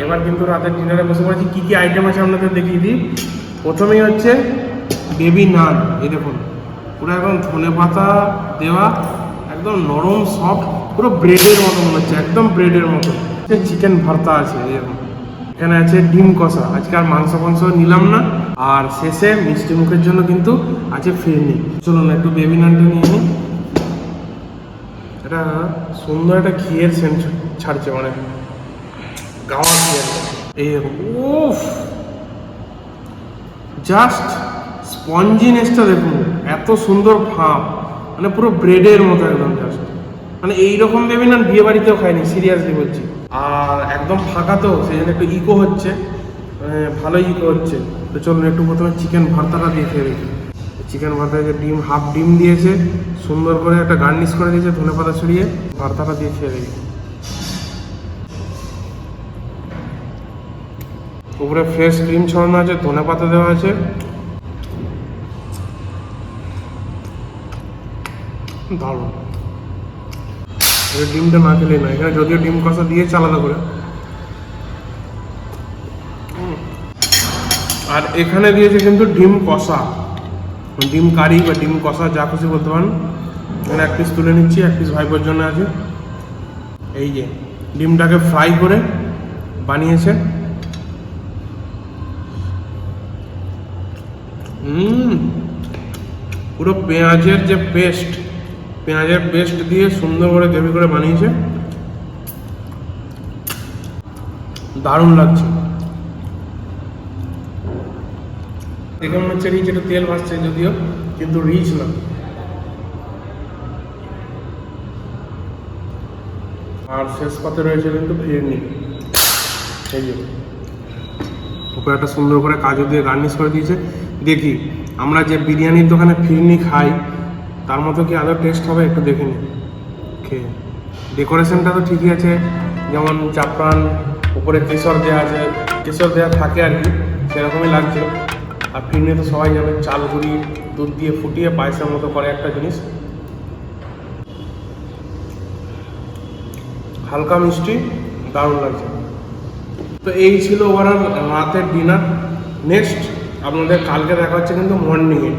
এবার কিন্তু রাতের ডিনারে বসে পড়েছি। কী কী আইটেম আছে আপনাদের দেখিয়ে দিই। প্রথমেই হচ্ছে বেবি নান, এই দেখুন পুরো একদম ধনে পাতা দেওয়া, একদম নরম সফট, পুরো ব্রেডের মতো মনে হচ্ছে, একদম ব্রেডের মতো। চিকেন ভর্তা আছে এরকম, এখানে আছে ডিম কষা, আজকে আর মাংস নিলাম না। আর শেষে মিষ্টি মুখের জন্য কিন্তু আছে ফিরনি। চলুন একটু বেবি নানটা নিয়ে নিই। এটা সুন্দর একটা ঘিয়ের সেন্ট ছাড়ছে, মানে গাওয়া ঘিয়ের। এই উফ, জাস্ট স্পঞ্জিনেসটা দেখুন, এত সুন্দর ভাব, মানে পুরো ব্রেডের মতো একদম জাস্ট। মানে এইরকম বেবি নান বিয়ে বাড়িতেও খাইনি, সিরিয়াসলি বলছি। আর একদম ফাঁকা তো, সেই জন্য একটু ইকো হচ্ছে, ভালো ইকো হচ্ছে। তো চলুন একটু প্রথমে চিকেন ভর্তাটা দিয়ে খেয়ে দেখি। চিকেন ভর্তাকে ডিম, হাফ ডিম দিয়েছে, সুন্দর করে একটা গার্নিশ করে দিয়েছে ধনে পাতা ছড়িয়ে। ভর্তাটা দিয়ে খেয়ে দেখি। উপরে ফ্রেশ ক্রিম ছড়ানো আছে, ধনে পাতা দেওয়া আছে। দারুণ। ডিমটা না খেলেই না, এখানে যদিও ডিম কষা দিয়েছে আলাদা করে। আর এখানে দিয়েছে কিন্তু ডিম কষা, ডিম কারি বা ডিম কষা, যা খুশি বলতে পারেন। এখানে এক পিস তুলে নিচ্ছি, এক পিস ভাইপোর জন্য আছে। এই যে ডিমটাকে ফ্রাই করে বানিয়েছে। পুরো পেঁয়াজের যে পেস্ট, পেঁয়াজের পেস্ট দিয়ে সুন্দর করে গ্রেভি করে বানিয়েছে, দারুণ লাগছে। দেখে মনে হচ্ছে রিচ, একটু তেল ভাসছে যদিও, কিন্তু রিচ না। আর শেষ পাতে রয়েছে কিন্তু ফিরনি। এই যে উপরে একটা সুন্দর করে কাজু দিয়ে গার্নিশ করে দিয়েছে। দেখি আমরা যে বিরিয়ানির দোকানে ফিরনি খাই তার মতো কি আদৌ টেস্ট হবে, একটু দেখে নিই খেয়ে। ডেকোরেশনটা তো ঠিকই আছে, যেমন জাফরান, উপরে কেশর দেওয়া আছে, কেশর দেওয়া থাকে আর কি, সেরকমই লাগছে। আর ফিরনি তো সবাই যাবে, চাল গুঁড়ি দুধ দিয়ে ফুটিয়ে পায়েসের মতো করে একটা জিনিস, হালকা মিষ্টি, দারুণ লাগছে। তো এই ছিল ওভারঅল রাতের ডিনার। নেক্সট আপনাদের কালকে দেখা হচ্ছে কিন্তু মর্নিংয়ে।